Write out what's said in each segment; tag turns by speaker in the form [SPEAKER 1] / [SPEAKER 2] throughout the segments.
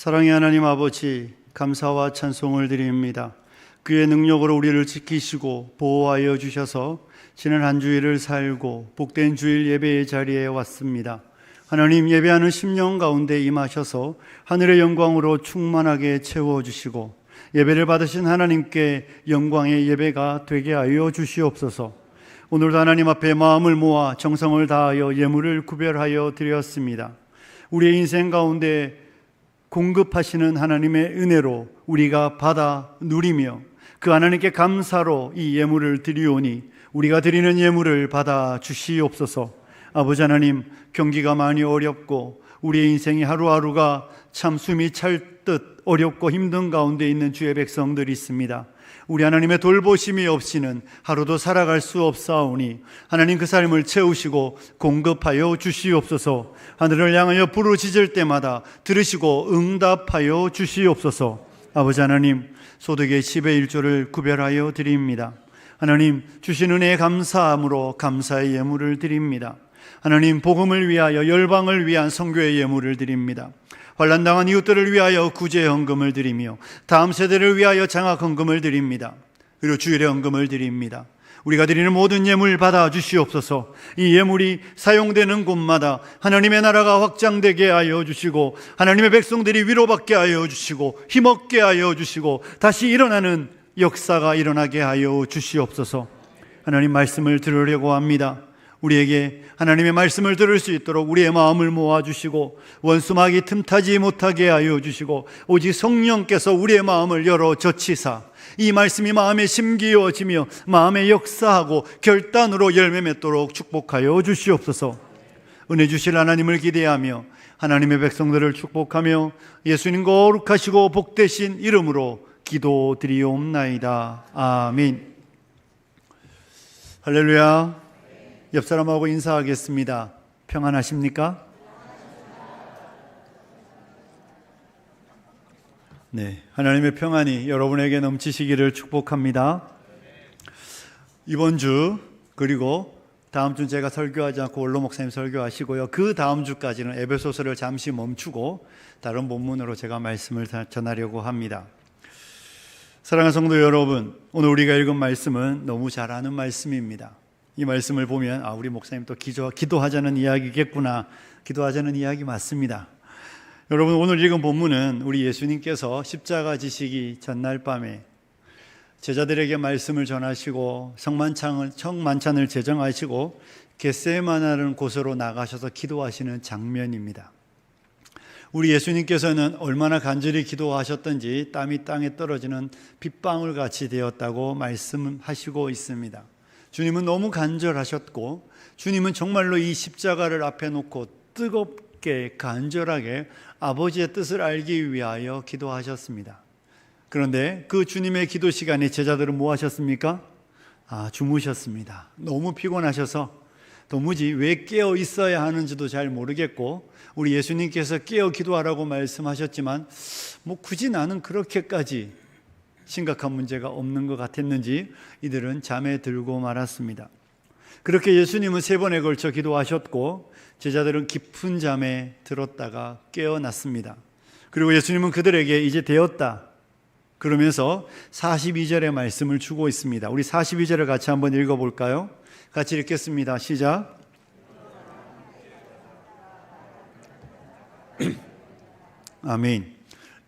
[SPEAKER 1] 사랑의 하나님 아버지, 감사와 찬송을 드립니다. 그의 능력으로 우리를 지키시고 보호하여 주셔서 지난 한 주일을 살고 복된 주일 예배의 자리에 왔습니다. 하나님, 예배하는 심령 가운데 임하셔서 하늘의 영광으로 충만하게 채워주시고 예배를 받으신 하나님께 영광의 예배가 되게 하여 주시옵소서. 오늘도 하나님 앞에 마음을 모아 정성을 다하여 예물을 구별하여 드렸습니다. 우리의 인생 가운데 공급하시는 하나님의 은혜로 우리가 받아 누리며 그 하나님께 감사로 이 예물을 드리오니 우리가 드리는 예물을 받아 주시옵소서. 아버지 하나님, 경기가 많이 어렵고 우리의 인생이 하루하루가 참 숨이 찰 듯 어렵고 힘든 가운데 있는 주의 백성들이 있습니다. 우리 하나님의 돌보심이 없이는 하루도 살아갈 수 없사오니 하나님, 그 삶을 채우시고 공급하여 주시옵소서. 하늘을 향하여 부르짖을 때마다 들으시고 응답하여 주시옵소서. 아버지 하나님, 소득의 10의 1조를 구별하여 드립니다. 하나님, 주신 은혜에 감사함으로 감사의 예물을 드립니다. 하나님, 복음을 위하여 열방을 위한 선교의 예물을 드립니다. 환난당한 이웃들을 위하여 구제 헌금을 드리며 다음 세대를 위하여 장학 헌금을 드립니다. 그리고 주일의 헌금을 드립니다. 우리가 드리는 모든 예물 받아 주시옵소서. 이 예물이 사용되는 곳마다 하나님의 나라가 확장되게 하여 주시고 하나님의 백성들이 위로받게 하여 주시고 힘없게 하여 주시고 다시 일어나는 역사가 일어나게 하여 주시옵소서. 하나님, 말씀을 들으려고 합니다. 우리에게 하나님의 말씀을 들을 수 있도록 우리의 마음을 모아주시고 원수마귀 틈타지 못하게 하여 주시고 오직 성령께서 우리의 마음을 열어 젖히사 이 말씀이 마음에 심기어지며 마음에 역사하고 결단으로 열매 맺도록 축복하여 주시옵소서. 은혜 주실 하나님을 기대하며 하나님의 백성들을 축복하며 예수님 거룩하시고 복되신 이름으로 기도드리옵나이다. 아멘. 할렐루야. 옆 사람하고 인사하겠습니다. 평안하십니까? 네, 하나님의 평안이 여러분에게 넘치시기를 축복합니다. 이번 주 그리고 다음 주 제가 설교하지 않고 원로 목사님 설교하시고요. 그 다음 주까지는 에베소서를 잠시 멈추고 다른 본문으로 제가 말씀을 전하려고 합니다. 사랑하는 성도 여러분, 오늘 우리가 읽은 말씀은 너무 잘 아는 말씀입니다. 이 말씀을 보면 우리 목사님 또 기도하자는 이야기겠구나. 기도하자는 이야기 맞습니다. 여러분, 오늘 읽은 본문은 우리 예수님께서 십자가 지시기 전날 밤에 제자들에게 말씀을 전하시고 성만찬을 제정하시고 겟세마네라는 곳으로 나가셔서 기도하시는 장면입니다. 우리 예수님께서는 얼마나 간절히 기도하셨던지 땀이 땅에 떨어지는 빗방울 같이 되었다고 말씀하시고 있습니다. 주님은 너무 간절하셨고 주님은 정말로 이 십자가를 앞에 놓고 뜨겁게 간절하게 아버지의 뜻을 알기 위하여 기도하셨습니다. 그런데 그 주님의 기도 시간에 제자들은 뭐 하셨습니까? 주무셨습니다. 너무 피곤하셔서 도무지 왜 깨어 있어야 하는지도 잘 모르겠고 우리 예수님께서 깨어 기도하라고 말씀하셨지만 굳이 나는 그렇게까지 심각한 문제가 없는 것 같았는지 이들은 잠에 들고 말았습니다. 그렇게 예수님은 3번에 걸쳐 기도하셨고 제자들은 깊은 잠에 들었다가 깨어났습니다. 그리고 예수님은 그들에게 이제 되었다 그러면서 42절의 말씀을 주고 있습니다. 우리 42절을 같이 한번 읽어볼까요? 같이 읽겠습니다. 시작. 아멘.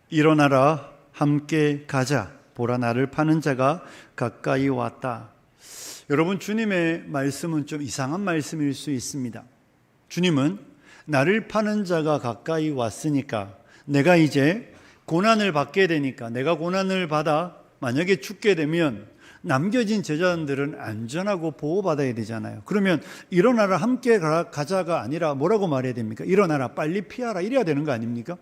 [SPEAKER 1] 일어나라, 함께 가자. 보라, 나를 파는 자가 가까이 왔다. 여러분, 주님의 말씀은 좀 이상한 말씀일 수 있습니다. 주님은 나를 파는 자가 가까이 왔으니까 내가 이제 고난을 받게 되니까 내가 고난을 받아 만약에 죽게 되면 남겨진 제자들은 안전하고 보호받아야 되잖아요. 그러면 일어나라, 함께 가자가 아니라 뭐라고 말해야 됩니까? 일어나라, 빨리 피하라 이래야 되는 거 아닙니까?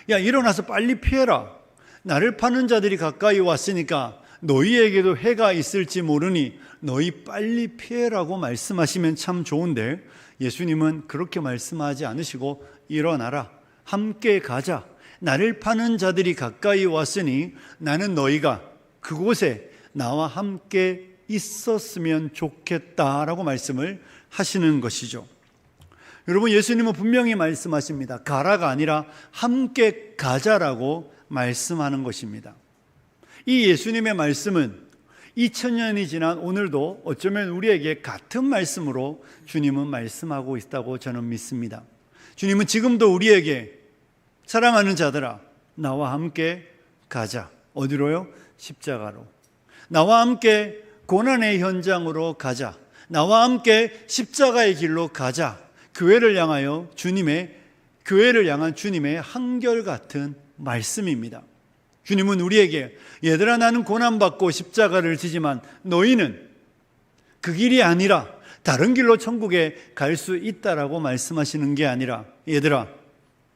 [SPEAKER 1] 야, 일어나서 빨리 피해라. 나를 파는 자들이 가까이 왔으니까 너희에게도 해가 있을지 모르니 너희 빨리 피해라고 말씀하시면 참 좋은데 예수님은 그렇게 말씀하지 않으시고 일어나라, 함께 가자. 나를 파는 자들이 가까이 왔으니 나는 너희가 그곳에 나와 함께 있었으면 좋겠다라고 말씀을 하시는 것이죠. 여러분, 예수님은 분명히 말씀하십니다. 가라가 아니라 함께 가자라고 말씀하는 것입니다. 이 예수님의 말씀은 2000년이 지난 오늘도 어쩌면 우리에게 같은 말씀으로 주님은 말씀하고 있다고 저는 믿습니다. 주님은 지금도 우리에게 사랑하는 자들아, 나와 함께 가자. 어디로요? 십자가로. 나와 함께 고난의 현장으로 가자. 나와 함께 십자가의 길로 가자. 교회를 향한 주님의 한결같은 말씀입니다. 주님은 우리에게 얘들아, 나는 고난받고 십자가를 지지만 너희는 그 길이 아니라 다른 길로 천국에 갈 수 있다라고 말씀하시는 게 아니라, 얘들아,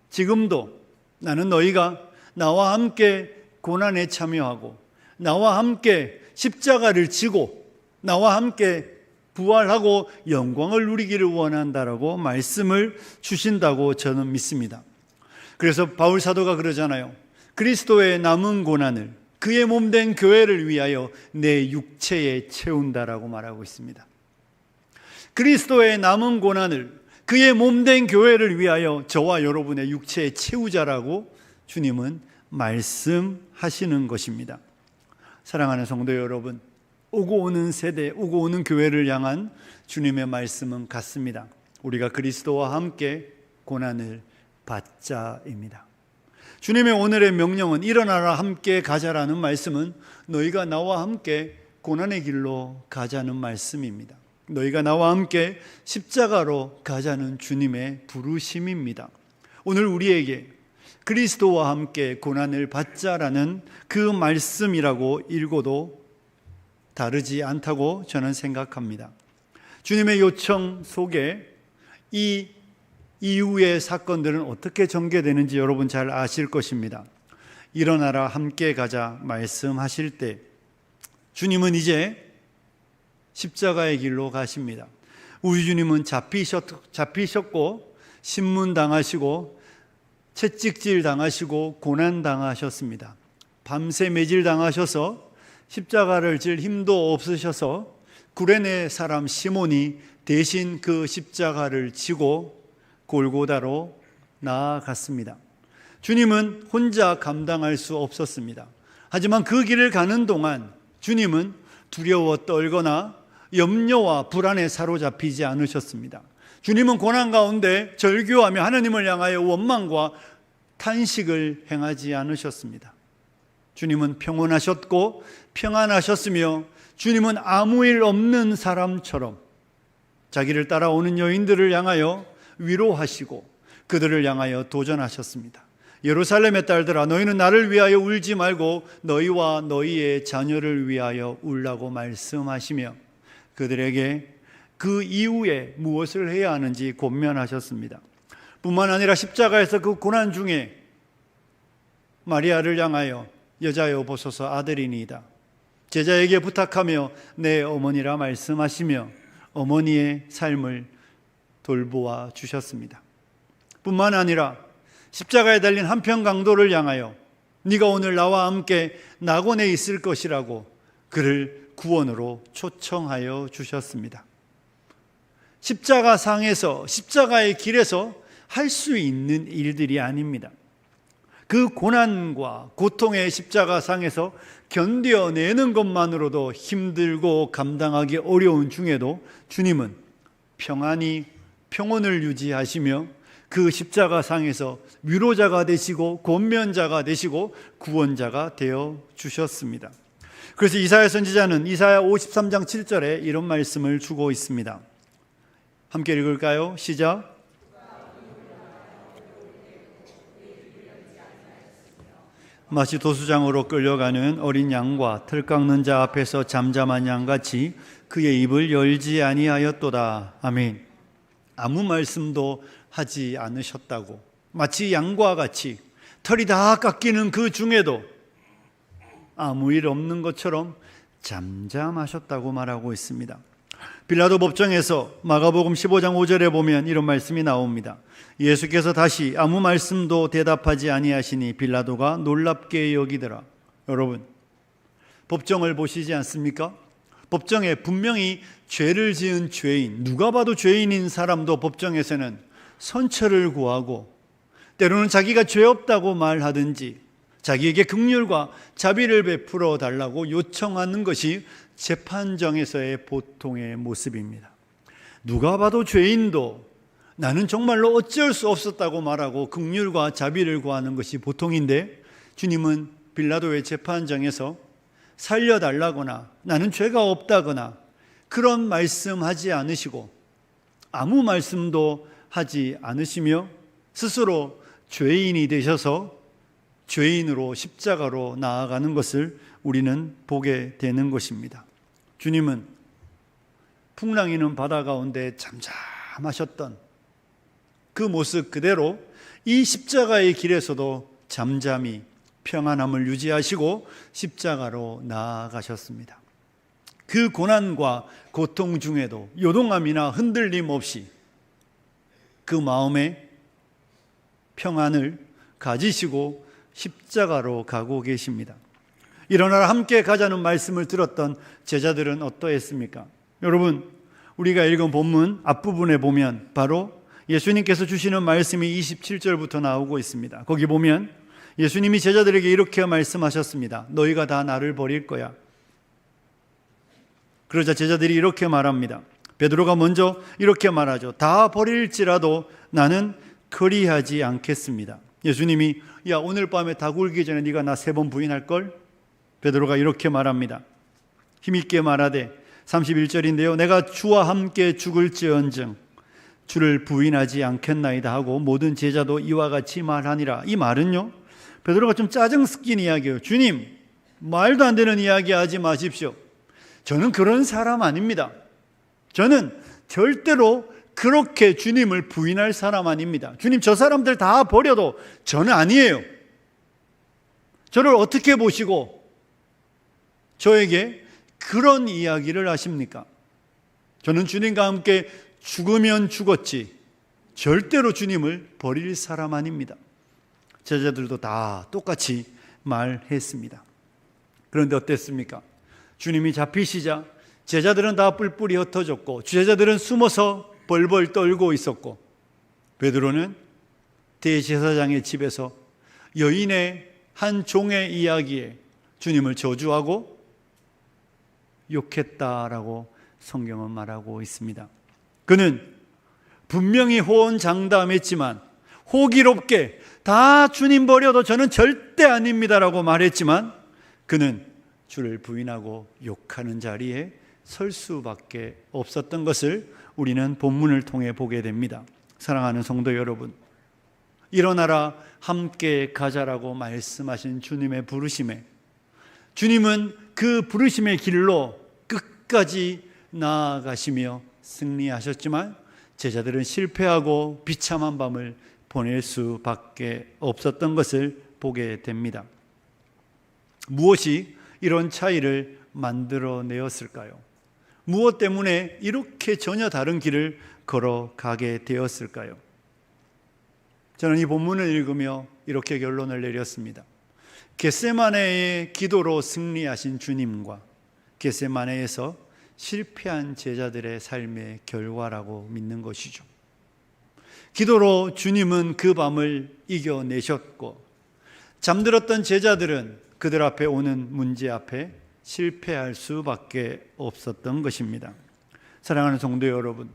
[SPEAKER 1] 지금도 나는 너희가 나와 함께 고난에 참여하고 나와 함께 십자가를 지고 나와 함께 부활하고 영광을 누리기를 원한다라고 말씀을 주신다고 저는 믿습니다. 그래서 바울 사도가 그러잖아요. 그리스도의 남은 고난을 그의 몸된 교회를 위하여 내 육체에 채운다라고 말하고 있습니다. 그리스도의 남은 고난을 그의 몸된 교회를 위하여 저와 여러분의 육체에 채우자라고 주님은 말씀하시는 것입니다. 사랑하는 성도 여러분, 오고 오는 세대, 오고 오는 교회를 향한 주님의 말씀은 같습니다. 우리가 그리스도와 함께 고난을 받자입니다. 주님의 오늘의 명령은 일어나라 함께 가자라는 말씀은 너희가 나와 함께 고난의 길로 가자는 말씀입니다. 너희가 나와 함께 십자가로 가자는 주님의 부르심입니다. 오늘 우리에게 그리스도와 함께 고난을 받자라는 그 말씀이라고 읽어도 다르지 않다고 저는 생각합니다. 주님의 요청 속에 이 이후의 사건들은 어떻게 전개되는지 여러분 잘 아실 것입니다. 일어나라 함께 가자 말씀하실 때 주님은 이제 십자가의 길로 가십니다. 우리 주님은 잡히셨고 신문당하시고 채찍질 당하시고 고난당하셨습니다. 밤새 매질당하셔서 십자가를 질 힘도 없으셔서 구레네 사람 시몬이 대신 그 십자가를 지고 골고다로 나아갔습니다. 주님은 혼자 감당할 수 없었습니다. 하지만 그 길을 가는 동안 주님은 두려워 떨거나 염려와 불안에 사로잡히지 않으셨습니다. 주님은 고난 가운데 절규하며 하나님을 향하여 원망과 탄식을 행하지 않으셨습니다. 주님은 평온하셨고 평안하셨으며 주님은 아무 일 없는 사람처럼 자기를 따라오는 여인들을 향하여 위로하시고 그들을 향하여 도전하셨습니다. 예루살렘의 딸들아, 너희는 나를 위하여 울지 말고 너희와 너희의 자녀를 위하여 울라고 말씀하시며 그들에게 그 이후에 무엇을 해야 하는지 권면하셨습니다. 뿐만 아니라 십자가에서 그 고난 중에 마리아를 향하여 여자여 보소서 아들이니이다. 제자에게 부탁하며 내 어머니라 말씀하시며 어머니의 삶을 돌보아 주셨습니다. 뿐만 아니라 십자가에 달린 한편 강도를 향하여 네가 오늘 나와 함께 낙원에 있을 것이라고 그를 구원으로 초청하여 주셨습니다. 십자가 상에서 십자가의 길에서 할 수 있는 일들이 아닙니다. 그 고난과 고통의 십자가 상에서 견뎌내는 것만으로도 힘들고 감당하기 어려운 중에도 주님은 평온을 유지하시며 그 십자가 상에서 위로자가 되시고 권면자가 되시고 구원자가 되어 주셨습니다. 그래서 이사야 선지자는 이사야 53장 7절에 이런 말씀을 주고 있습니다. 함께 읽을까요? 시작. 마치 도수장으로 끌려가는 어린 양과 털 깎는 자 앞에서 잠잠한 양같이 그의 입을 열지 아니하였도다. 아멘. 아무 말씀도 하지 않으셨다고, 마치 양과 같이 털이 다 깎이는 그 중에도 아무 일 없는 것처럼 잠잠하셨다고 말하고 있습니다. 빌라도 법정에서 마가복음 15장 5절에 보면 이런 말씀이 나옵니다. 예수께서 다시 아무 말씀도 대답하지 아니하시니 빌라도가 놀랍게 여기더라. 여러분, 법정을 보시지 않습니까? 법정에 분명히 죄를 지은 죄인, 누가 봐도 죄인인 사람도 법정에서는 선처를 구하고 때로는 자기가 죄 없다고 말하든지 자기에게 긍휼과 자비를 베풀어 달라고 요청하는 것이 재판정에서의 보통의 모습입니다. 누가 봐도 죄인도 나는 정말로 어쩔 수 없었다고 말하고 긍휼과 자비를 구하는 것이 보통인데, 주님은 빌라도의 재판정에서 살려달라거나 나는 죄가 없다거나 그런 말씀하지 않으시고 아무 말씀도 하지 않으시며 스스로 죄인이 되셔서 죄인으로 십자가로 나아가는 것을 우리는 보게 되는 것입니다. 주님은 풍랑이는 바다 가운데 잠잠하셨던 그 모습 그대로 이 십자가의 길에서도 잠잠히 평안함을 유지하시고 십자가로 나아가셨습니다. 그 고난과 고통 중에도 요동함이나 흔들림 없이 그 마음에 평안을 가지시고 십자가로 가고 계십니다. 일어나라 함께 가자는 말씀을 들었던 제자들은 어떠했습니까? 여러분, 우리가 읽은 본문 앞부분에 보면 바로 예수님께서 주시는 말씀이 27절부터 나오고 있습니다. 거기 보면 예수님이 제자들에게 이렇게 말씀하셨습니다. 너희가 다 나를 버릴 거야. 그러자 제자들이 이렇게 말합니다. 베드로가 먼저 이렇게 말하죠. 다 버릴지라도 나는 그리하지 않겠습니다. 예수님이 야, 오늘 밤에 다 굴기 전에 네가 나 3번 부인할걸? 베드로가 이렇게 말합니다. 힘있게 말하되 31절인데요. 내가 주와 함께 죽을지언정 주를 부인하지 않겠나이다 하고 모든 제자도 이와 같이 말하니라. 이 말은요, 베드로가 좀 짜증 섞인 이야기예요. 주님, 말도 안 되는 이야기 하지 마십시오. 저는 그런 사람 아닙니다. 저는 절대로 그렇게 주님을 부인할 사람 아닙니다. 주님, 저 사람들 다 버려도 저는 아니에요. 저를 어떻게 보시고 저에게 그런 이야기를 하십니까? 저는 주님과 함께 죽으면 죽었지 절대로 주님을 버릴 사람 아닙니다. 제자들도 다 똑같이 말했습니다. 그런데 어땠습니까? 주님이 잡히시자 제자들은 다 뿔뿔이 흩어졌고 제자들은 숨어서 벌벌 떨고 있었고 베드로는 대제사장의 집에서 여인의 한 종의 이야기에 주님을 저주하고 욕했다라고 성경은 말하고 있습니다. 그는 분명히 호언장담했지만 호기롭게 다 주님 버려도 저는 절대 아닙니다라고 말했지만 그는 주를 부인하고 욕하는 자리에 설 수밖에 없었던 것을 우리는 본문을 통해 보게 됩니다. 사랑하는 성도 여러분, 일어나라 함께 가자라고 말씀하신 주님의 부르심에 주님은 그 부르심의 길로 끝까지 나아가시며 승리하셨지만 제자들은 실패하고 비참한 밤을 보낼 수밖에 없었던 것을 보게 됩니다. 무엇이 이런 차이를 만들어내었을까요? 무엇 때문에 이렇게 전혀 다른 길을 걸어가게 되었을까요? 저는 이 본문을 읽으며 이렇게 결론을 내렸습니다. 겟세마네의 기도로 승리하신 주님과 겟세마네에서 실패한 제자들의 삶의 결과라고 믿는 것이죠. 기도로 주님은 그 밤을 이겨내셨고 잠들었던 제자들은 그들 앞에 오는 문제 앞에 실패할 수밖에 없었던 것입니다. 사랑하는 성도 여러분,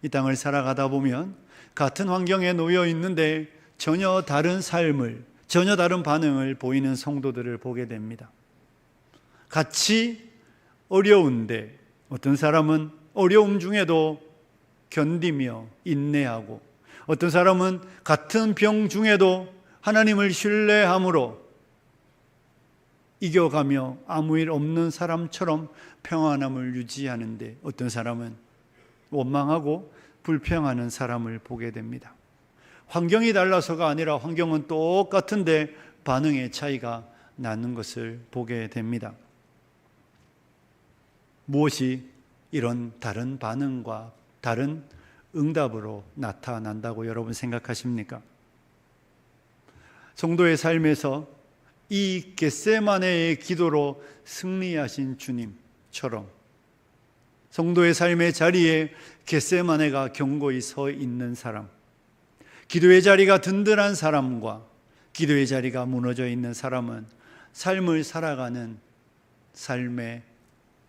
[SPEAKER 1] 이 땅을 살아가다 보면 같은 환경에 놓여 있는데 전혀 다른 삶을, 전혀 다른 반응을 보이는 성도들을 보게 됩니다. 같이 어려운데 어떤 사람은 어려움 중에도 견디며 인내하고 어떤 사람은 같은 병 중에도 하나님을 신뢰함으로 이겨가며 아무 일 없는 사람처럼 평안함을 유지하는데 어떤 사람은 원망하고 불평하는 사람을 보게 됩니다. 환경이 달라서가 아니라 환경은 똑같은데 반응의 차이가 나는 것을 보게 됩니다. 무엇이 이런 다른 반응과 다른 응답으로 나타난다고 여러분 생각하십니까? 성도의 삶에서 이 겟세마네의 기도로 승리하신 주님처럼 성도의 삶의 자리에 겟세마네가 견고히 서 있는 사람, 기도의 자리가 든든한 사람과 기도의 자리가 무너져 있는 사람은 삶을 살아가는 삶의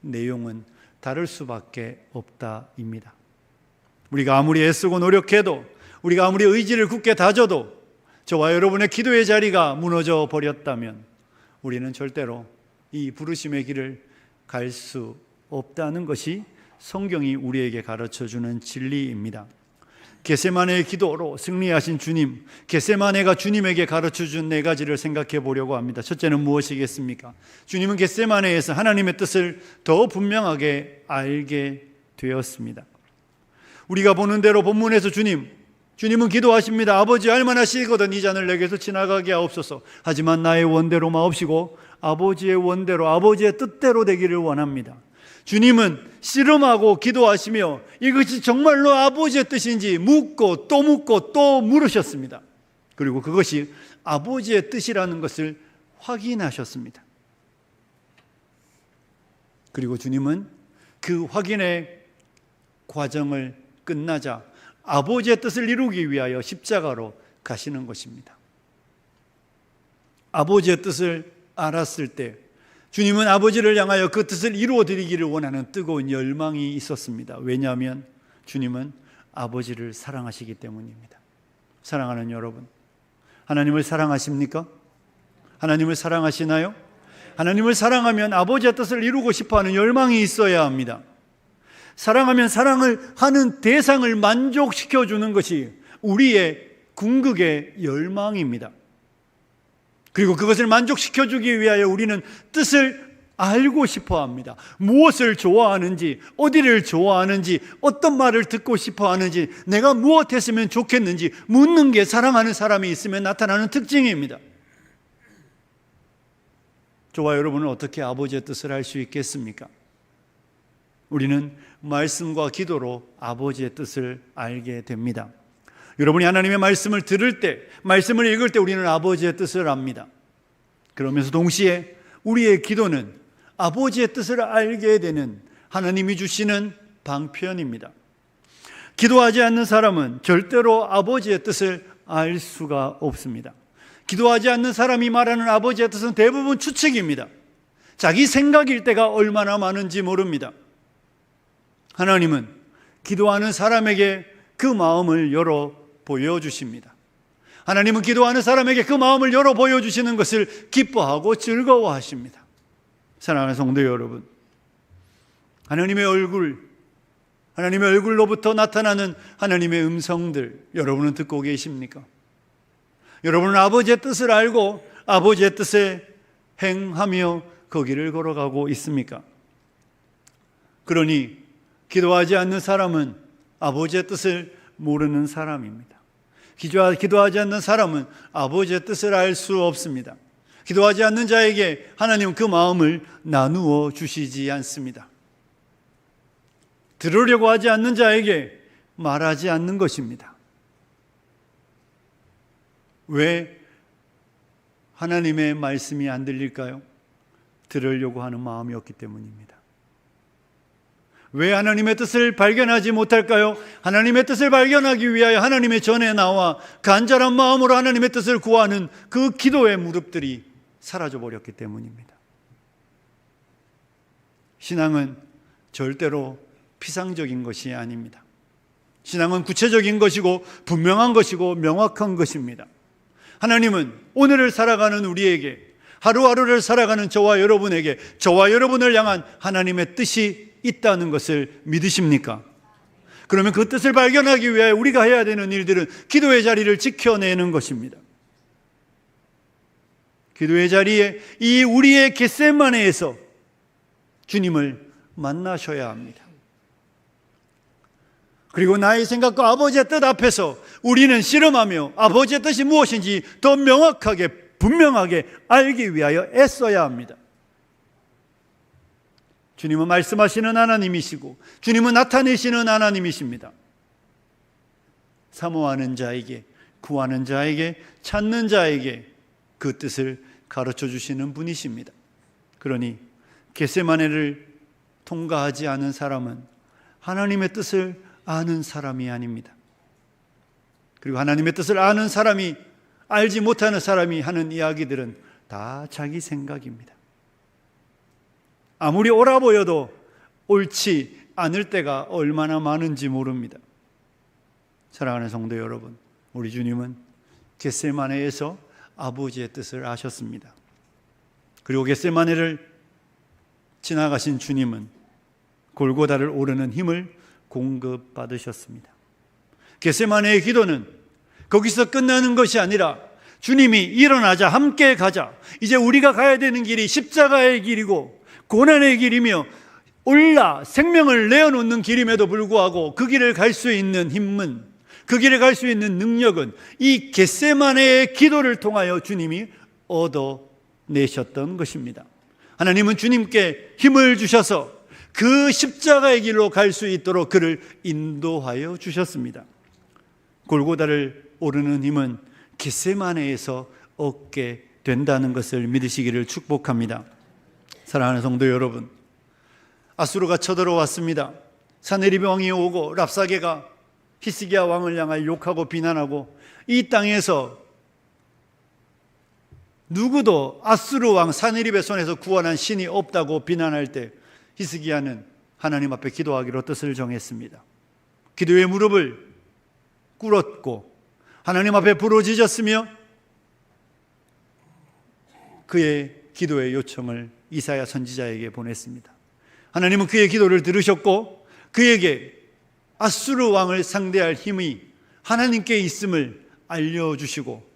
[SPEAKER 1] 내용은 다를 수밖에 없다입니다. 우리가 아무리 애쓰고 노력해도, 우리가 아무리 의지를 굳게 다져도 저와 여러분의 기도의 자리가 무너져 버렸다면 우리는 절대로 이 부르심의 길을 갈 수 없다는 것이 성경이 우리에게 가르쳐주는 진리입니다. 겟세마네의 기도로 승리하신 주님, 겟세마네가 주님에게 가르쳐준 네 가지를 생각해 보려고 합니다. 첫째는 무엇이겠습니까? 주님은 겟세마네에서 하나님의 뜻을 더 분명하게 알게 되었습니다. 우리가 보는 대로 본문에서 주님은 기도하십니다. 아버지, 알만하시거든 이 잔을 내게서 지나가게 하옵소서. 하지만 나의 원대로 마옵시고 아버지의 원대로, 아버지의 뜻대로 되기를 원합니다. 주님은 씨름하고 기도하시며 이것이 정말로 아버지의 뜻인지 묻고 또 물으셨습니다. 그리고 그것이 아버지의 뜻이라는 것을 확인하셨습니다. 그리고 주님은 그 확인의 과정을 끝나자 아버지의 뜻을 이루기 위하여 십자가로 가시는 것입니다. 아버지의 뜻을 알았을 때 주님은 아버지를 향하여 그 뜻을 이루어 드리기를 원하는 뜨거운 열망이 있었습니다. 왜냐하면 주님은 아버지를 사랑하시기 때문입니다. 사랑하는 여러분, 하나님을 사랑하십니까? 하나님을 사랑하시나요? 하나님을 사랑하면 아버지의 뜻을 이루고 싶어하는 열망이 있어야 합니다. 사랑하면 사랑을 하는 대상을 만족시켜주는 것이 우리의 궁극의 열망입니다. 그리고 그것을 만족시켜주기 위하여 우리는 뜻을 알고 싶어 합니다. 무엇을 좋아하는지, 어디를 좋아하는지, 어떤 말을 듣고 싶어 하는지, 내가 무엇 했으면 좋겠는지 묻는 게 사랑하는 사람이 있으면 나타나는 특징입니다. 저와 여러분은 어떻게 아버지의 뜻을 알 수 있겠습니까? 우리는 말씀과 기도로 아버지의 뜻을 알게 됩니다. 여러분이 하나님의 말씀을 들을 때, 말씀을 읽을 때 우리는 아버지의 뜻을 압니다. 그러면서 동시에 우리의 기도는 아버지의 뜻을 알게 되는 하나님이 주시는 방편입니다. 기도하지 않는 사람은 절대로 아버지의 뜻을 알 수가 없습니다. 기도하지 않는 사람이 말하는 아버지의 뜻은 대부분 추측입니다. 자기 생각일 때가 얼마나 많은지 모릅니다. 하나님은 기도하는 사람에게 그 마음을 열어 보여주십니다. 하나님은 기도하는 사람에게 그 마음을 열어 보여주시는 것을 기뻐하고 즐거워하십니다. 사랑하는 성도 여러분, 하나님의 얼굴로부터 나타나는 하나님의 음성들 여러분은 듣고 계십니까? 여러분은 아버지의 뜻을 알고 아버지의 뜻에 행하며 거기를 걸어가고 있습니까? 그러니 기도하지 않는 사람은 아버지의 뜻을 모르는 사람입니다. 기도하지 않는 사람은 아버지의 뜻을 알 수 없습니다. 기도하지 않는 자에게 하나님은 그 마음을 나누어 주시지 않습니다. 들으려고 하지 않는 자에게 말하지 않는 것입니다. 왜 하나님의 말씀이 안 들릴까요? 들으려고 하는 마음이 없기 때문입니다. 왜 하나님의 뜻을 발견하지 못할까요? 하나님의 뜻을 발견하기 위하여 하나님의 전에 나와 간절한 마음으로 하나님의 뜻을 구하는 그 기도의 무릎들이 사라져 버렸기 때문입니다. 신앙은 절대로 피상적인 것이 아닙니다. 신앙은 구체적인 것이고 분명한 것이고 명확한 것입니다. 하나님은 오늘을 살아가는 우리에게, 하루하루를 살아가는 저와 여러분에게, 저와 여러분을 향한 하나님의 뜻이 있다는 것을 믿으십니까? 그러면 그 뜻을 발견하기 위해 우리가 해야 되는 일들은 기도의 자리를 지켜내는 것입니다. 기도의 자리에 이 우리의 겟세마네에서 주님을 만나셔야 합니다. 그리고 나의 생각과 아버지의 뜻 앞에서 우리는 씨름하며 아버지의 뜻이 무엇인지 더 명확하게 분명하게 알기 위하여 애써야 합니다. 주님은 말씀하시는 하나님이시고 주님은 나타내시는 하나님이십니다. 사모하는 자에게, 구하는 자에게, 찾는 자에게 그 뜻을 가르쳐 주시는 분이십니다. 그러니 겟세마네를 통과하지 않은 사람은 하나님의 뜻을 아는 사람이 아닙니다. 그리고 하나님의 뜻을 아는 사람이, 알지 못하는 사람이 하는 이야기들은 다 자기 생각입니다. 아무리 옳아 보여도 옳지 않을 때가 얼마나 많은지 모릅니다. 사랑하는 성도 여러분, 우리 주님은 겟세마네에서 아버지의 뜻을 아셨습니다. 그리고 겟세마네를 지나가신 주님은 골고다를 오르는 힘을 공급받으셨습니다. 겟세마네의 기도는 거기서 끝나는 것이 아니라 주님이 일어나자, 함께 가자, 이제 우리가 가야 되는 길이 십자가의 길이고 고난의 길이며 올라 생명을 내어놓는 길임에도 불구하고 그 길을 갈 수 있는 힘은, 그 길을 갈 수 있는 능력은 이 겟세마네의 기도를 통하여 주님이 얻어내셨던 것입니다. 하나님은 주님께 힘을 주셔서 그 십자가의 길로 갈 수 있도록 그를 인도하여 주셨습니다. 골고다를 오르는 힘은 겟세마네에서 얻게 된다는 것을 믿으시기를 축복합니다. 사랑하는 성도 여러분, 아수르가 쳐들어왔습니다. 사네립 왕이 오고 랍사게가 히스기야 왕을 향하여 욕하고 비난하고, 이 땅에서 누구도 아수르 왕 사네립의 손에서 구원한 신이 없다고 비난할 때 히스기야는 하나님 앞에 기도하기로 뜻을 정했습니다. 기도의 무릎을 꿇었고 하나님 앞에 부르짖었으며 그의 기도의 요청을 이사야 선지자에게 보냈습니다. 하나님은 그의 기도를 들으셨고 그에게 아수르 왕을 상대할 힘이 하나님께 있음을 알려주시고,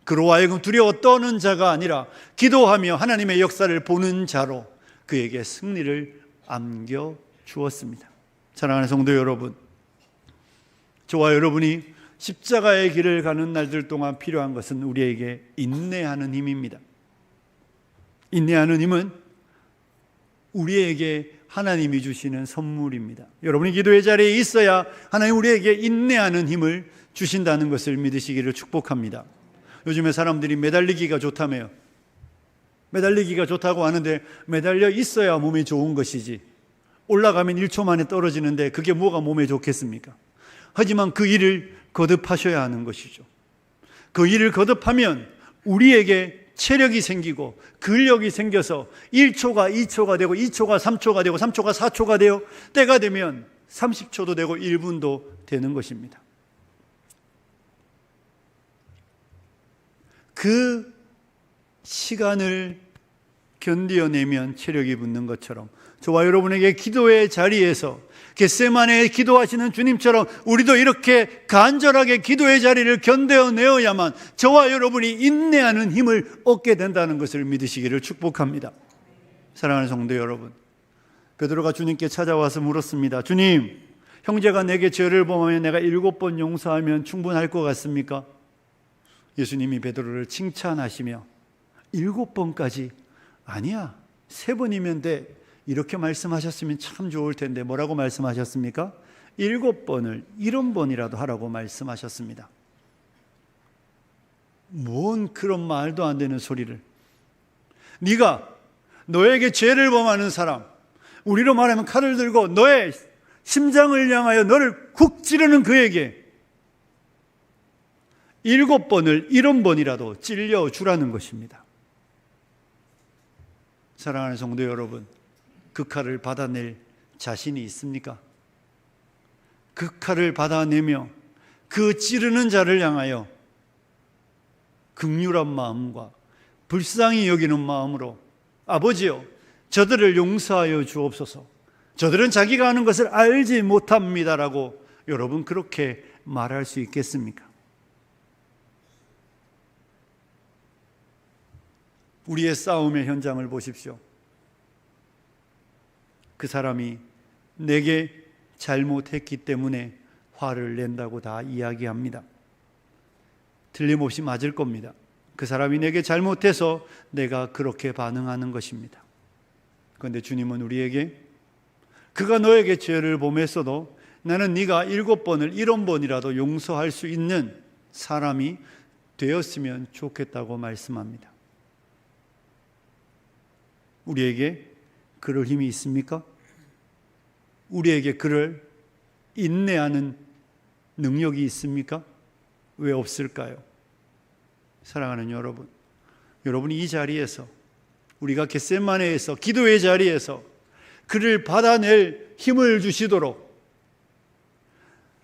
[SPEAKER 1] 그로 하여금 두려워 떠는 자가 아니라 기도하며 하나님의 역사를 보는 자로 그에게 승리를 안겨주었습니다. 사랑하는 성도 여러분, 저와 여러분이 십자가의 길을 가는 날들 동안 필요한 것은 우리에게 인내하는 힘입니다. 인내하는 힘은 우리에게 하나님이 주시는 선물입니다. 여러분이 기도의 자리에 있어야 하나님 우리에게 인내하는 힘을 주신다는 것을 믿으시기를 축복합니다. 요즘에 사람들이 매달리기가 좋다며요. 매달리기가 좋다고 하는데 매달려 있어야 몸에 좋은 것이지, 올라가면 1초 만에 떨어지는데 그게 뭐가 몸에 좋겠습니까? 하지만 그 일을 거듭하셔야 하는 것이죠. 그 일을 거듭하면 우리에게 체력이 생기고 근력이 생겨서 1초가 2초가 되고 2초가 3초가 되고 3초가 4초가 되어 때가 되면 30초도 되고 1분도 되는 것입니다. 그 시간을 견디어내면 체력이 붙는 것처럼 저와 여러분에게 기도의 자리에서 겟세마네에 기도하시는 주님처럼 우리도 이렇게 간절하게 기도의 자리를 견뎌내어야만 저와 여러분이 인내하는 힘을 얻게 된다는 것을 믿으시기를 축복합니다. 사랑하는 성도 여러분, 베드로가 주님께 찾아와서 물었습니다. 주님, 형제가 내게 죄를 범하면 내가 7번 용서하면 충분할 것 같습니까? 예수님이 베드로를 칭찬하시며 7번까지 아니야, 3번이면 돼, 이렇게 말씀하셨으면 참 좋을 텐데 뭐라고 말씀하셨습니까? 7번을 70번이라도 하라고 말씀하셨습니다. 뭔 그런 말도 안 되는 소리를. 네가 너에게 죄를 범하는 사람, 우리로 말하면 칼을 들고 너의 심장을 향하여 너를 쿡 찌르는 그에게 7번을 70번이라도 찔려주라는 것입니다. 사랑하는 성도 여러분, 그 칼을 받아낼 자신이 있습니까? 그 칼을 받아내며 그 찌르는 자를 향하여 긍휼한 마음과 불쌍히 여기는 마음으로 아버지여, 저들을 용서하여 주옵소서, 저들은 자기가 하는 것을 알지 못합니다라고 여러분 그렇게 말할 수 있겠습니까? 우리의 싸움의 현장을 보십시오. 그 사람이 내게 잘못했기 때문에 화를 낸다고 다 이야기합니다. 틀림없이 맞을 겁니다. 그 사람이 내게 잘못해서 내가 그렇게 반응하는 것입니다. 그런데 주님은 우리에게 그가 너에게 죄를 범했어도 나는 네가 7번을 70번이라도 용서할 수 있는 사람이 되었으면 좋겠다고 말씀합니다. 우리에게 그럴 힘이 있습니까? 우리에게 그를 인내하는 능력이 있습니까? 왜 없을까요? 사랑하는 여러분, 여러분이 이 자리에서, 우리가 겟세마네에서, 기도의 자리에서 그를 받아낼 힘을 주시도록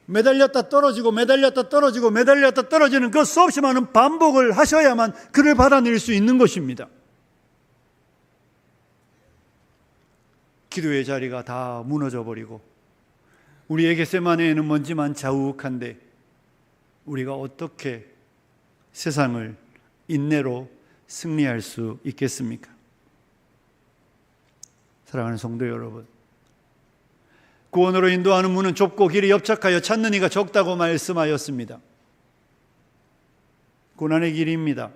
[SPEAKER 1] 매달렸다 떨어지고 매달렸다 떨어지고 매달렸다 떨어지는 그 수없이 많은 반복을 하셔야만 그를 받아낼 수 있는 것입니다. 기도의 자리가 다 무너져 버리고 우리의 겟세마네에는 먼지만 자욱한데 우리가 어떻게 세상을 인내로 승리할 수 있겠습니까? 사랑하는 성도 여러분, 구원으로 인도하는 문은 좁고 길이 협착하여 찾는 이가 적다고 말씀하였습니다. 고난의 길입니다.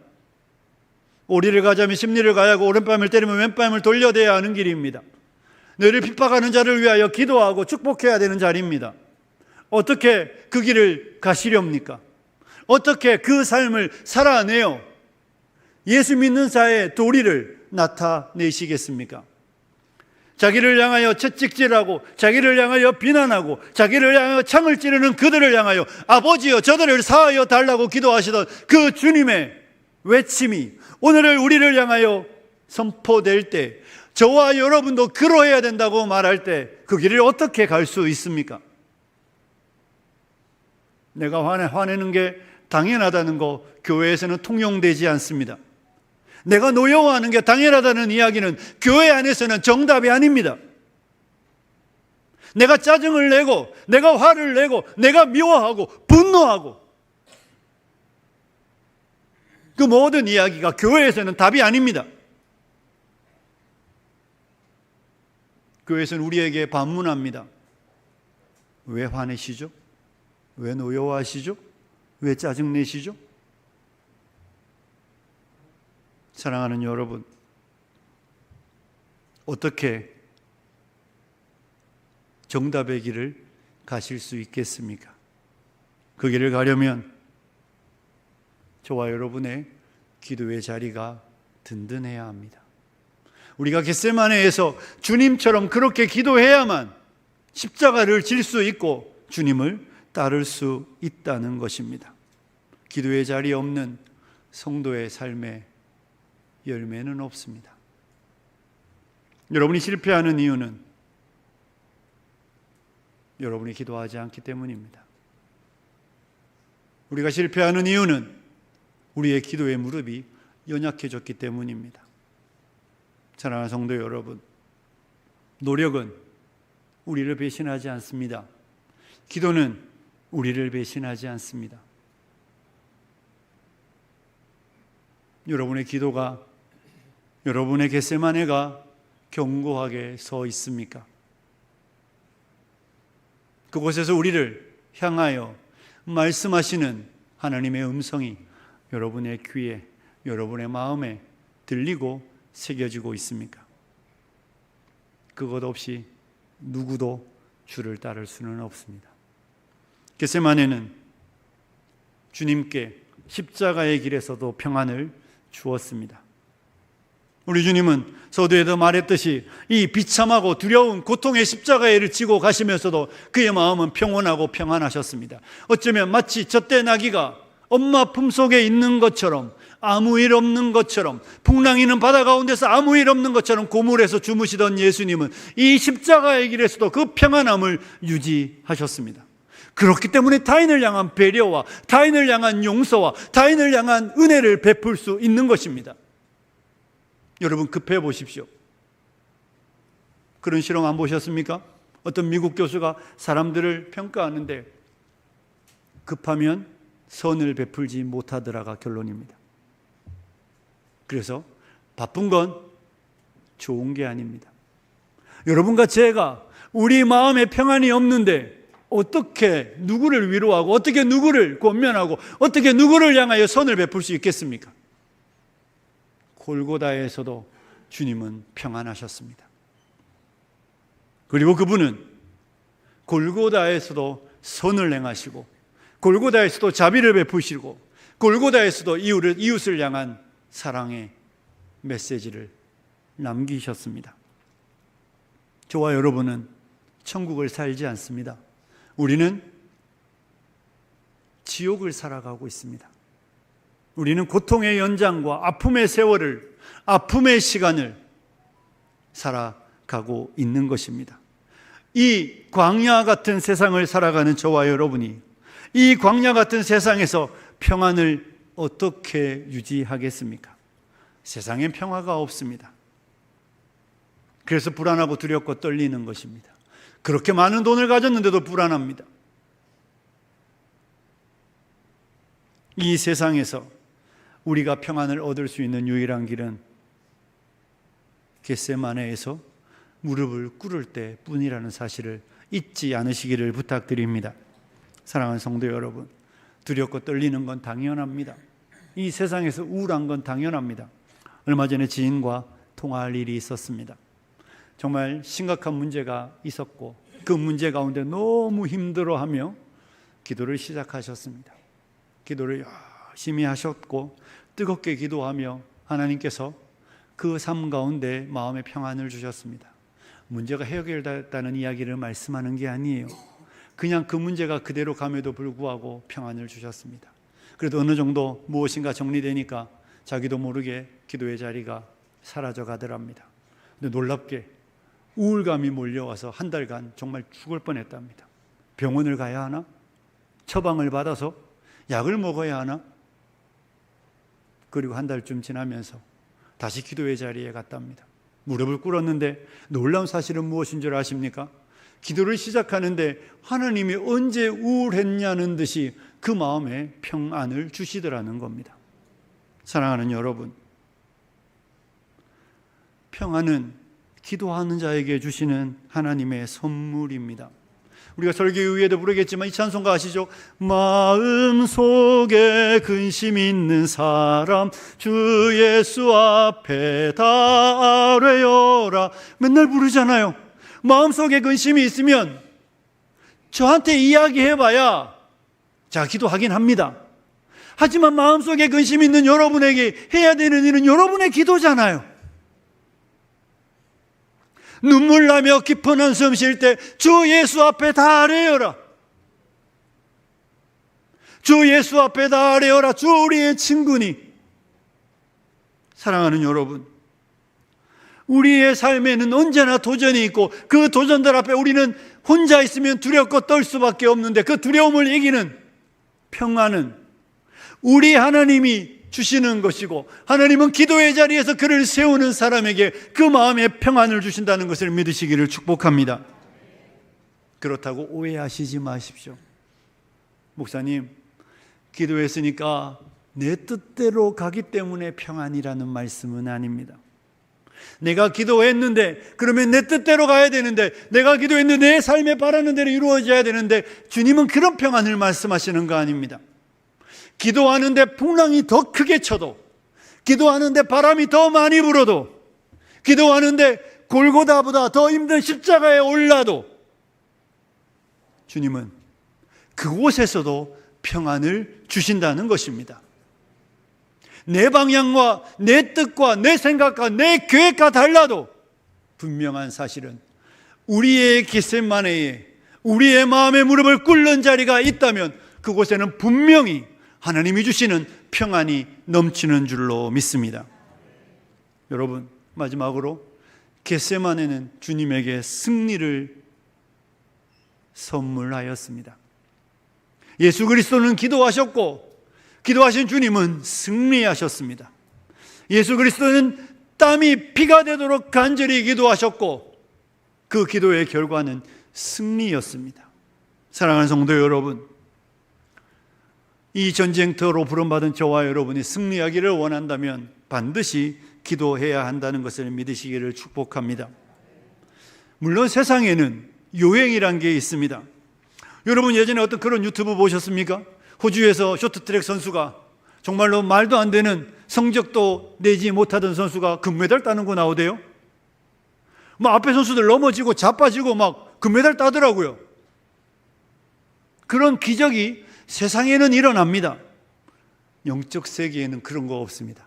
[SPEAKER 1] 오리를 가자면 십리를 가야 하고 오른뺨을 때리면 왼뺨을 돌려대야 하는 길입니다. 너희를 핍박하는 자를 위하여 기도하고 축복해야 되는 자리입니다. 어떻게 그 길을 가시렵니까? 어떻게 그 삶을 살아내어 예수 믿는 자의 도리를 나타내시겠습니까? 자기를 향하여 채찍질하고 자기를 향하여 비난하고 자기를 향하여 창을 찌르는 그들을 향하여 아버지여 저들을 사하여 달라고 기도하시던 그 주님의 외침이 오늘을 우리를 향하여 선포될 때 저와 여러분도 그러해야 된다고 말할 때 그 길을 어떻게 갈 수 있습니까? 내가 화내는 게 당연하다는 거 교회에서는 통용되지 않습니다. 내가 노여워하는 게 당연하다는 이야기는 교회 안에서는 정답이 아닙니다. 내가 짜증을 내고 내가 화를 내고 내가 미워하고 분노하고 그 모든 이야기가 교회에서는 답이 아닙니다. 교회에서는 우리에게 반문합니다. 왜 화내시죠? 왜 노여워하시죠? 왜 짜증내시죠? 사랑하는 여러분, 어떻게 정답의 길을 가실 수 있겠습니까? 그 길을 가려면 저와 여러분의 기도의 자리가 든든해야 합니다. 우리가 겟세마네에서 주님처럼 그렇게 기도해야만 십자가를 질 수 있고 주님을 따를 수 있다는 것입니다. 기도의 자리 없는 성도의 삶에 열매는 없습니다. 여러분이 실패하는 이유는 여러분이 기도하지 않기 때문입니다. 우리가 실패하는 이유는 우리의 기도의 무릎이 연약해졌기 때문입니다. 사랑하는 성도 여러분, 노력은 우리를 배신하지 않습니다. 기도는 우리를 배신하지 않습니다. 여러분의 기도가, 여러분의 겟세마네가 견고하게 서 있습니까? 그곳에서 우리를 향하여 말씀하시는 하나님의 음성이 여러분의 귀에, 여러분의 마음에 들리고 새겨지고 있습니까? 그것 없이 누구도 주를 따를 수는 없습니다. 겟세마네는 주님께 십자가의 길에서도 평안을 주었습니다. 우리 주님은 서두에도 말했듯이 이 비참하고 두려운 고통의 십자가를 지고 가시면서도 그의 마음은 평온하고 평안하셨습니다. 어쩌면 마치 젖된 아기가 엄마 품속에 있는 것처럼, 아무 일 없는 것처럼, 풍랑이는 바다 가운데서 아무 일 없는 것처럼 고물에서 주무시던 예수님은 이 십자가의 길에서도 그 평안함을 유지하셨습니다. 그렇기 때문에 타인을 향한 배려와 타인을 향한 용서와 타인을 향한 은혜를 베풀 수 있는 것입니다. 여러분, 급해 보십시오. 그런 실험 안 보셨습니까? 어떤 미국 교수가 사람들을 평가하는데 급하면 선을 베풀지 못하더라가 결론입니다. 그래서 바쁜 건 좋은 게 아닙니다. 여러분과 제가 우리 마음에 평안이 없는데 어떻게 누구를 위로하고 어떻게 누구를 권면하고 어떻게 누구를 향하여 선을 베풀 수 있겠습니까? 골고다에서도 주님은 평안하셨습니다. 그리고 그분은 골고다에서도 선을 행하시고 골고다에서도 자비를 베푸시고 골고다에서도 이웃을 향한 사랑의 메시지를 남기셨습니다. 저와 여러분은 천국을 살지 않습니다. 우리는 지옥을 살아가고 있습니다. 우리는 고통의 연장과 아픔의 세월을, 아픔의 시간을 살아가고 있는 것입니다. 이 광야 같은 세상을 살아가는 저와 여러분이 이 광야 같은 세상에서 평안을 어떻게 유지하겠습니까? 세상엔 평화가 없습니다. 그래서 불안하고 두렵고 떨리는 것입니다. 그렇게 많은 돈을 가졌는데도 불안합니다. 이 세상에서 우리가 평안을 얻을 수 있는 유일한 길은 겟세마네에서 무릎을 꿇을 때뿐이라는 사실을 잊지 않으시기를 부탁드립니다. 사랑하는 성도 여러분, 두렵고 떨리는 건 당연합니다. 이 세상에서 우울한 건 당연합니다. 얼마 전에 지인과 통화할 일이 있었습니다. 정말 심각한 문제가 있었고 그 문제 가운데 너무 힘들어하며 기도를 시작하셨습니다. 기도를 열심히 하셨고 뜨겁게 기도하며 하나님께서 그 삶 가운데 마음의 평안을 주셨습니다. 문제가 해결됐다는 이야기를 말씀하는 게 아니에요. 그냥 그 문제가 그대로 감에도 불구하고 평안을 주셨습니다. 그래도 어느 정도 무엇인가 정리되니까 자기도 모르게 기도의 자리가 사라져 가더랍니다. 근데 놀랍게 우울감이 몰려와서 한 달간 정말 죽을 뻔했답니다. 병원을 가야 하나? 처방을 받아서 약을 먹어야 하나? 그리고 한 달쯤 지나면서 다시 기도의 자리에 갔답니다. 무릎을 꿇었는데 놀라운 사실은 무엇인 줄 아십니까? 기도를 시작하는데 하나님이 언제 우울했냐는 듯이 그 마음에 평안을 주시더라는 겁니다. 사랑하는 여러분, 평안은 기도하는 자에게 주시는 하나님의 선물입니다. 우리가 설교 이후에도 부르겠지만 이 찬송가 아시죠? 마음속에 근심 있는 사람 주 예수 앞에 다 아뢰어라. 맨날 부르잖아요. 마음속에 근심이 있으면 저한테 이야기해봐야 자 기도하긴 합니다. 하지만 마음속에 근심이 있는 여러분에게 해야 되는 일은 여러분의 기도잖아요. 눈물 나며 깊은 한숨 쉴 때 주 예수 앞에 다 아뢰어라. 주 예수 앞에 다 아뢰어라. 주 우리의 친구니. 사랑하는 여러분, 우리의 삶에는 언제나 도전이 있고 그 도전들 앞에 우리는 혼자 있으면 두렵고 떨 수밖에 없는데 그 두려움을 이기는 평안은 우리 하나님이 주시는 것이고 하나님은 기도의 자리에서 그를 세우는 사람에게 그 마음의 평안을 주신다는 것을 믿으시기를 축복합니다. 그렇다고 오해하시지 마십시오. 목사님, 기도했으니까 내 뜻대로 가기 때문에 평안이라는 말씀은 아닙니다. 내가 기도했는데 그러면 내 뜻대로 가야 되는데 내가 기도했는데 내 삶에 바라는 대로 이루어져야 되는데 주님은 그런 평안을 말씀하시는 거 아닙니다. 기도하는데 풍랑이 더 크게 쳐도 기도하는데 바람이 더 많이 불어도 기도하는데 골고다보다 더 힘든 십자가에 올라도 주님은 그곳에서도 평안을 주신다는 것입니다. 내 방향과 내 뜻과 내 생각과 내 계획과 달라도 분명한 사실은 우리의 겟세마네에 우리의 마음의 무릎을 꿇는 자리가 있다면 그곳에는 분명히 하나님이 주시는 평안이 넘치는 줄로 믿습니다. 여러분, 마지막으로 겟세마네는 주님에게 승리를 선물하였습니다. 예수 그리스도는 기도하셨고 기도하신 주님은 승리하셨습니다. 예수 그리스도는 땀이 피가 되도록 간절히 기도하셨고 그 기도의 결과는 승리였습니다. 사랑하는 성도 여러분, 이 전쟁터로 부름받은 저와 여러분이 승리하기를 원한다면 반드시 기도해야 한다는 것을 믿으시기를 축복합니다. 물론 세상에는 요행이란 게 있습니다. 여러분 예전에 어떤 그런 유튜브 보셨습니까? 호주에서 쇼트트랙 선수가 정말로 말도 안 되는 성적도 내지 못하던 선수가 금메달 따는 거 나오대요. 앞에 선수들 넘어지고 자빠지고 막 금메달 따더라고요. 그런 기적이 세상에는 일어납니다. 영적 세계에는 그런 거 없습니다.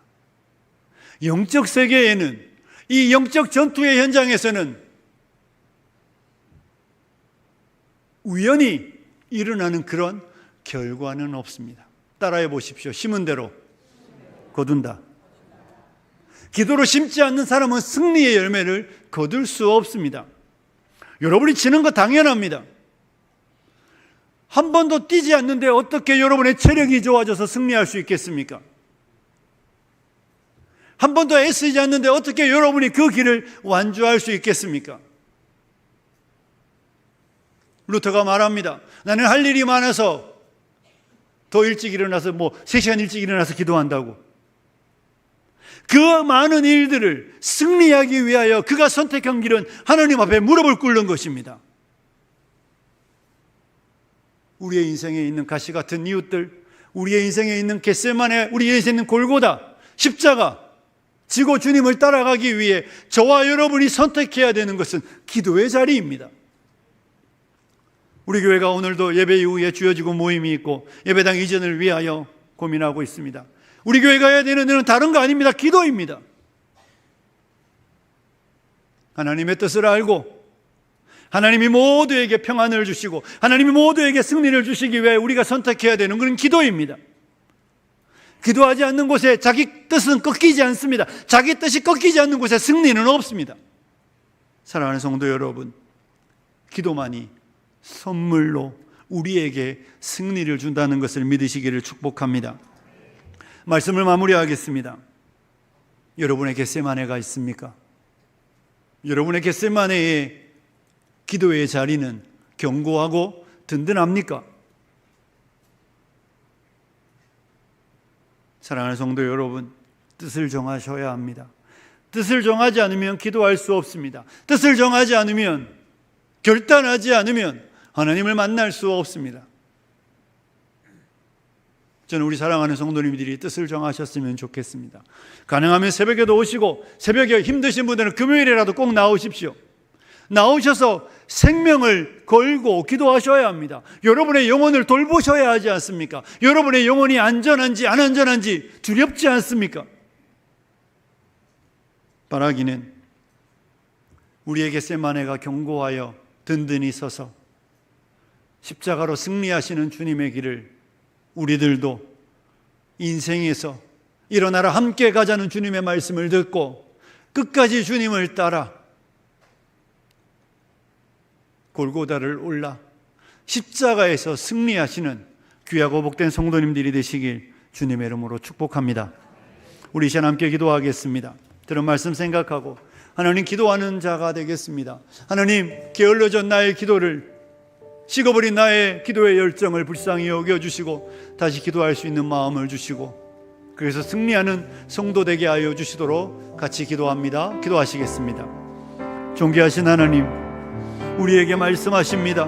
[SPEAKER 1] 영적 세계에는 이 영적 전투의 현장에서는 우연히 일어나는 그런 결과는 없습니다. 따라해 보십시오. 심은 대로 거둔다. 기도로 심지 않는 사람은 승리의 열매를 거둘 수 없습니다. 여러분이 지는 거 당연합니다. 한 번도 뛰지 않는데 어떻게 여러분의 체력이 좋아져서 승리할 수 있겠습니까? 한 번도 애쓰지 않는데 어떻게 여러분이 그 길을 완주할 수 있겠습니까? 루터가 말합니다. 나는 할 일이 많아서 더 일찍 일어나서 3시간 일찍 일어나서 기도한다고. 그 많은 일들을 승리하기 위하여 그가 선택한 길은 하나님 앞에 무릎을 꿇는 것입니다. 우리의 인생에 있는 가시 같은 이웃들, 우리의 인생에 있는 겟세마네, 우리의 인생에 있는 골고다, 십자가 지고 주님을 따라가기 위해 저와 여러분이 선택해야 되는 것은 기도의 자리입니다. 우리 교회가 오늘도 예배 이후에 주어지고 모임이 있고 예배당 이전을 위하여 고민하고 있습니다. 우리 교회가 해야 되는 일은 다른 거 아닙니다. 기도입니다. 하나님의 뜻을 알고 하나님이 모두에게 평안을 주시고 하나님이 모두에게 승리를 주시기 위해 우리가 선택해야 되는 것은 기도입니다. 기도하지 않는 곳에 자기 뜻은 꺾이지 않습니다. 자기 뜻이 꺾이지 않는 곳에 승리는 없습니다. 사랑하는 성도 여러분, 기도만이 선물로 우리에게 승리를 준다는 것을 믿으시기를 축복합니다. 말씀을 마무리하겠습니다. 여러분의 겟세마네가 있습니까? 여러분의 겟세마네의 기도의 자리는 견고하고 든든합니까? 사랑하는 성도 여러분, 뜻을 정하셔야 합니다. 뜻을 정하지 않으면 기도할 수 없습니다. 뜻을 정하지 않으면, 결단하지 않으면 하나님을 만날 수 없습니다. 저는 우리 사랑하는 성도님들이 뜻을 정하셨으면 좋겠습니다. 가능하면 새벽에도 오시고, 새벽에 힘드신 분들은 금요일에라도 꼭 나오십시오. 나오셔서 생명을 걸고 기도하셔야 합니다. 여러분의 영혼을 돌보셔야 하지 않습니까? 여러분의 영혼이 안전한지 안 안전한지 두렵지 않습니까? 바라기는 우리의 겟세마네가 견고하여 든든히 서서 십자가로 승리하시는 주님의 길을 우리들도 인생에서 일어나라 함께 가자는 주님의 말씀을 듣고 끝까지 주님을 따라 골고다를 올라 십자가에서 승리하시는 귀하고 복된 성도님들이 되시길 주님의 이름으로 축복합니다. 우리 이 시간 함께 기도하겠습니다. 들은 말씀 생각하고 하나님 기도하는 자가 되겠습니다. 하나님 게을러진 나의 기도를, 식어버린 나의 기도의 열정을 불쌍히 여겨주시고 다시 기도할 수 있는 마음을 주시고 그래서 승리하는 성도 되게 하여 주시도록 같이 기도합니다. 기도하시겠습니다. 존귀하신 하나님, 우리에게 말씀하십니다.